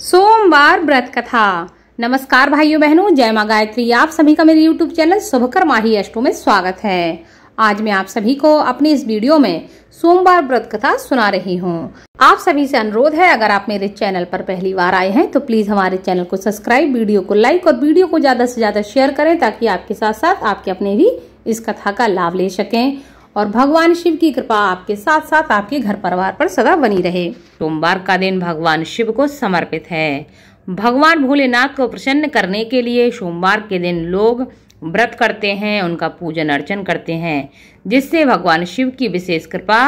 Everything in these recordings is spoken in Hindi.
सोमवार व्रत कथा। नमस्कार भाइयों बहनों, जय मां गायत्री। आप सभी का मेरे YouTube चैनल शुभकर माही अष्टो में स्वागत है। आज मैं आप सभी को अपनी इस वीडियो में सोमवार व्रत कथा सुना रही हूँ। आप सभी से अनुरोध है, अगर आप मेरे चैनल पर पहली बार आए हैं तो प्लीज हमारे चैनल को सब्सक्राइब, वीडियो को लाइक और वीडियो को ज्यादा से ज्यादा शेयर करें, ताकि आपके साथ साथ आपके अपने भी इस कथा का लाभ ले सकें और भगवान शिव की कृपा आपके साथ साथ आपके घर परिवार पर सदा बनी रहे। सोमवार का दिन भगवान शिव को समर्पित है। भगवान भोलेनाथ को प्रसन्न करने के लिए सोमवार के दिन लोग व्रत करते हैं, उनका पूजन अर्चन करते हैं, जिससे भगवान शिव की विशेष कृपा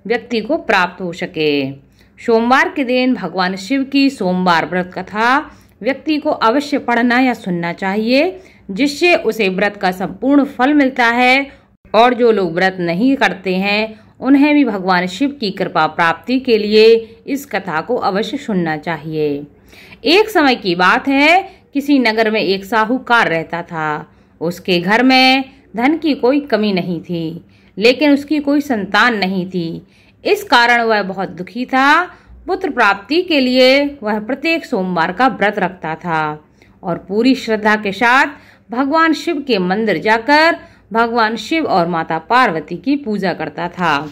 व्यक्ति को प्राप्त हो सके। सोमवार के दिन भगवान शिव की सोमवार व्रत कथा व्यक्ति को अवश्य पढ़ना या सुनना चाहिए, जिससे उसे व्रत का संपूर्ण फल मिलता है। और जो लोग व्रत नहीं करते हैं उन्हें भी भगवान शिव की कृपा प्राप्ति के लिए इस कथा को अवश्य सुनना चाहिए। एक समय की बात है, किसी नगर में एक साहूकार रहता था। उसके घर में धन की कोई कमी नहीं थी, लेकिन उसकी कोई संतान नहीं थी। इस कारण वह बहुत दुखी था। पुत्र प्राप्ति के लिए वह प्रत्येक सोमवार का व्रत रखता था और पूरी श्रद्धा के साथ भगवान शिव के मंदिर जाकर भगवान शिव और माता पार्वती की पूजा करता था।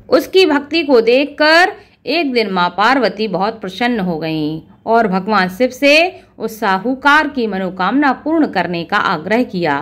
उसकी भक्ति को देखकर एक दिन माँ पार्वती बहुत प्रसन्न हो गईं और भगवान शिव से उस साहूकार की मनोकामना पूर्ण करने का आग्रह किया।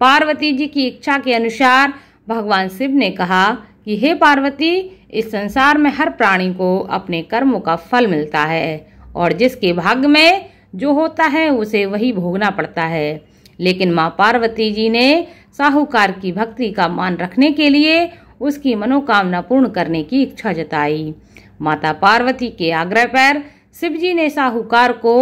पार्वती जी की इच्छा के अनुसार भगवान शिव ने कहा कि हे पार्वती, इस संसार में हर प्राणी को अपने कर्मों का फल मिलता है और जिसके भाग्य में जो होता है उसे वही भोगना पड़ता है। लेकिन माँ पार्वती जी ने साहूकार की भक्ति का मान रखने के लिए उसकी मनोकामना पूर्ण करने की इच्छा जताई। माता पार्वती के आग्रह पर शिव जी ने साहूकार को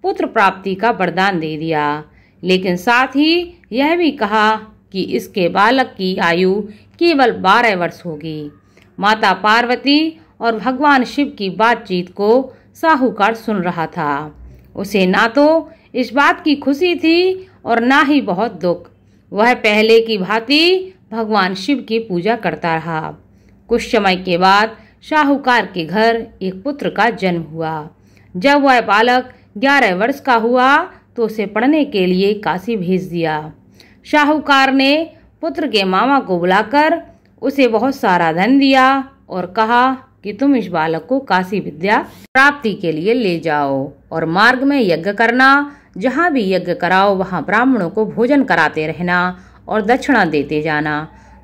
पुत्र प्राप्ति का वरदान दे दिया, लेकिन साथ ही यह भी कहा कि इसके बालक की आयु केवल 12 वर्ष होगी। माता पार्वती और भगवान शिव की बातचीत को साहूकार सुन रहा था। उसे ना तो इस बात की खुशी थी और ना ही बहुत दुख। वह पहले की भांति भगवान शिव की पूजा करता रहा। कुछ समय के बाद साहूकार के घर एक पुत्र का जन्म हुआ। जब वह बालक 11 वर्ष का हुआ तो उसे पढ़ने के लिए काशी भेज दिया। साहूकार ने पुत्र के मामा को बुलाकर उसे बहुत सारा धन दिया और कहा कि तुम इस बालक को काशी विद्या प्राप्ति के लिए ले जाओ और मार्ग में यज्ञ करना। जहाँ भी यज्ञ कराओ वहाँ ब्राह्मणों को भोजन कराते रहना और दक्षिणा देते जाना।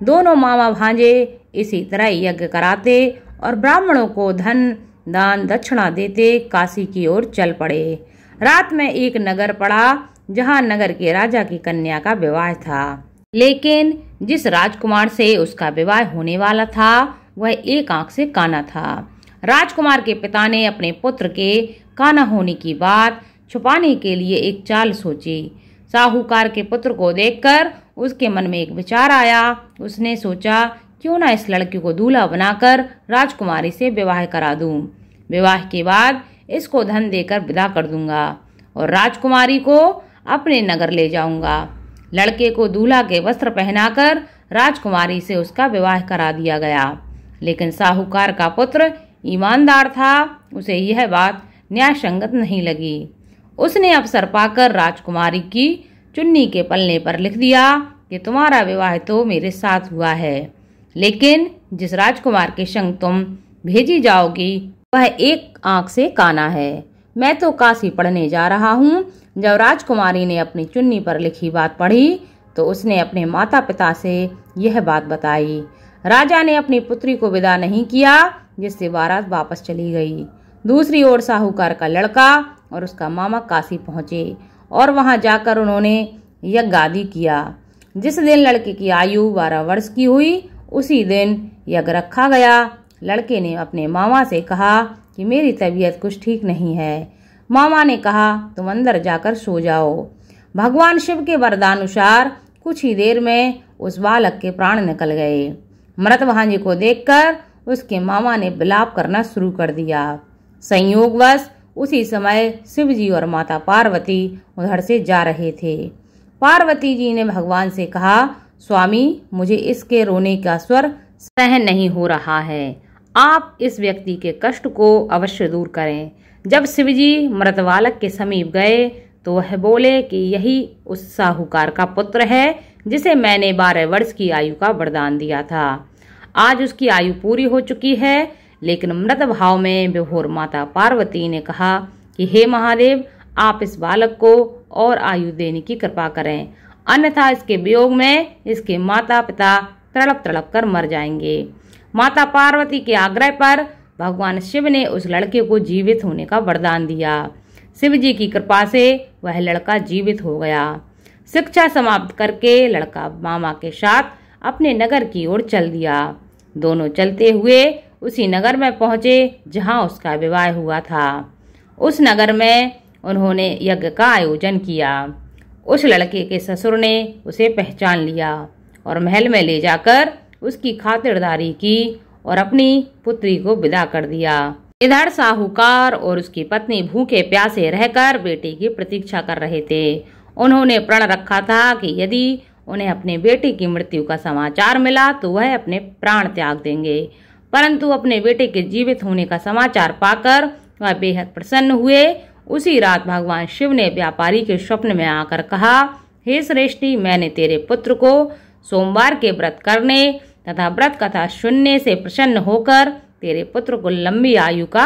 दोनों मामा भांजे इसी तरह यज्ञ कराते और ब्राह्मणों को धन दान दक्षिणा देते काशी की ओर चल पड़े। रात में एक नगर पड़ा जहाँ नगर के राजा की कन्या का विवाह था, लेकिन जिस राजकुमार से उसका विवाह होने वाला था वह एक आंख से काना था। राजकुमार के पिता ने अपने पुत्र के काना होने की बात छुपाने के लिए एक चाल सोची। साहूकार के पुत्र को देखकर उसके मन में एक विचार आया। उसने सोचा, क्यों ना इस लड़के को दूल्हा बनाकर राजकुमारी से विवाह करा दूं। विवाह के बाद इसको धन देकर विदा कर दूंगा और राजकुमारी को अपने नगर ले जाऊंगा। लड़के को दूल्हा के वस्त्र पहनाकर राजकुमारी से उसका विवाह करा दिया गया। लेकिन साहूकार का पुत्र ईमानदार था, उसे यह बात न्याय संगत नहीं लगी। उसने अवसर पाकर राजकुमारी की चुन्नी के पल्ले पर लिख दिया कि तुम्हारा विवाह तो मेरे साथ हुआ है, लेकिन जिस राजकुमार के संग तुम भेजी जाओगी वह एक आंख से काना है। मैं तो काशी पढ़ने जा रहा हूँ। जब राजकुमारी ने अपनी चुन्नी पर लिखी बात पढ़ी तो उसने अपने माता पिता से यह बात बताई। राजा ने अपनी पुत्री को विदा नहीं किया, जिससे बारात वापस चली गई। दूसरी ओर साहूकार का लड़का और उसका मामा काशी पहुंचे और वहां जाकर उन्होंने यज्ञ आदि किया। जिस दिन लड़के की आयु 12 वर्ष की हुई उसी दिन यज्ञ रखा गया। लड़के ने अपने मामा से कहा कि मेरी तबीयत कुछ ठीक नहीं है। मामा ने कहा, तुम अंदर जाकर सो जाओ। भगवान शिव के वरदानुसार कुछ ही देर में उस बालक के प्राण निकल गए। मृत भांजे को देखकर उसके मामा ने विलाप करना शुरू कर दिया। संयोगवश उसी समय शिव जी और माता पार्वती उधर से जा रहे थे। पार्वती जी ने भगवान से कहा, स्वामी, मुझे इसके रोने का स्वर सहन नहीं हो रहा है। आप इस व्यक्ति के कष्ट को अवश्य दूर करें। जब शिवजी मृत बालक के समीप गए तो वह बोले कि यही उस साहूकार का पुत्र है जिसे मैंने 12 वर्ष की आयु का वरदान दिया था। आज उसकी आयु पूरी हो चुकी है, लेकिन मृत भाव में विभोर माता पार्वती ने कहा कि हे महादेव, आप इस बालक को और आयु देने की कृपा करें, अन्यथा इसके वियोग में इसके माता पिता तड़प तड़प कर मर जाएंगे। माता पार्वती के आग्रह पर भगवान शिव ने उस लड़के को जीवित होने का वरदान दिया। शिव जी की कृपा से वह लड़का जीवित हो गया। शिक्षा समाप्त करके लड़का मामा के साथ अपने नगर की ओर चल दिया। दोनों चलते हुए उसी नगर में पहुंचे जहां उसका विवाह हुआ था। उस नगर में उन्होंने यज्ञ का आयोजन किया। उस लड़के के ससुर ने उसे पहचान लिया और महल में ले जाकर उसकी खातिरदारी की और अपनी पुत्री को विदा कर दिया। इधर साहूकार और उसकी पत्नी भूखे प्यासे रहकर बेटे की प्रतीक्षा कर रहे थे। उन्होंने प्रण रखा था कि यदि उन्हें अपने बेटे की मृत्यु का समाचार मिला तो वह अपने प्राण त्याग देंगे, परंतु अपने बेटे के जीवित होने का समाचार पाकर वह बेहद प्रसन्न हुए। उसी रात भगवान शिव ने व्यापारी के स्वप्न में आकर कहा, हे श्रेष्ठी, मैंने तेरे पुत्र को सोमवार के व्रत करने तथा व्रत कथा सुनने से प्रसन्न होकर तेरे पुत्र को लंबी आयु का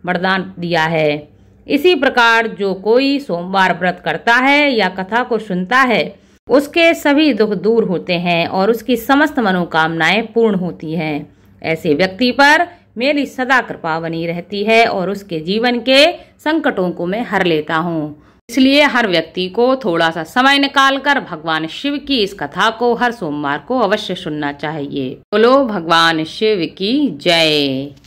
वरदान दिया है। इसी प्रकार जो कोई सोमवार व्रत करता है या कथा को सुनता है उसके सभी दुख दूर होते हैं और उसकी समस्त मनोकामनाएं पूर्ण होती हैं। ऐसे व्यक्ति पर मेरी सदा कृपा बनी रहती है और उसके जीवन के संकटों को मैं हर लेता हूँ। इसलिए हर व्यक्ति को थोड़ा सा समय निकालकर भगवान शिव की इस कथा को हर सोमवार को अवश्य सुनना चाहिए। बोलो भगवान शिव की जय।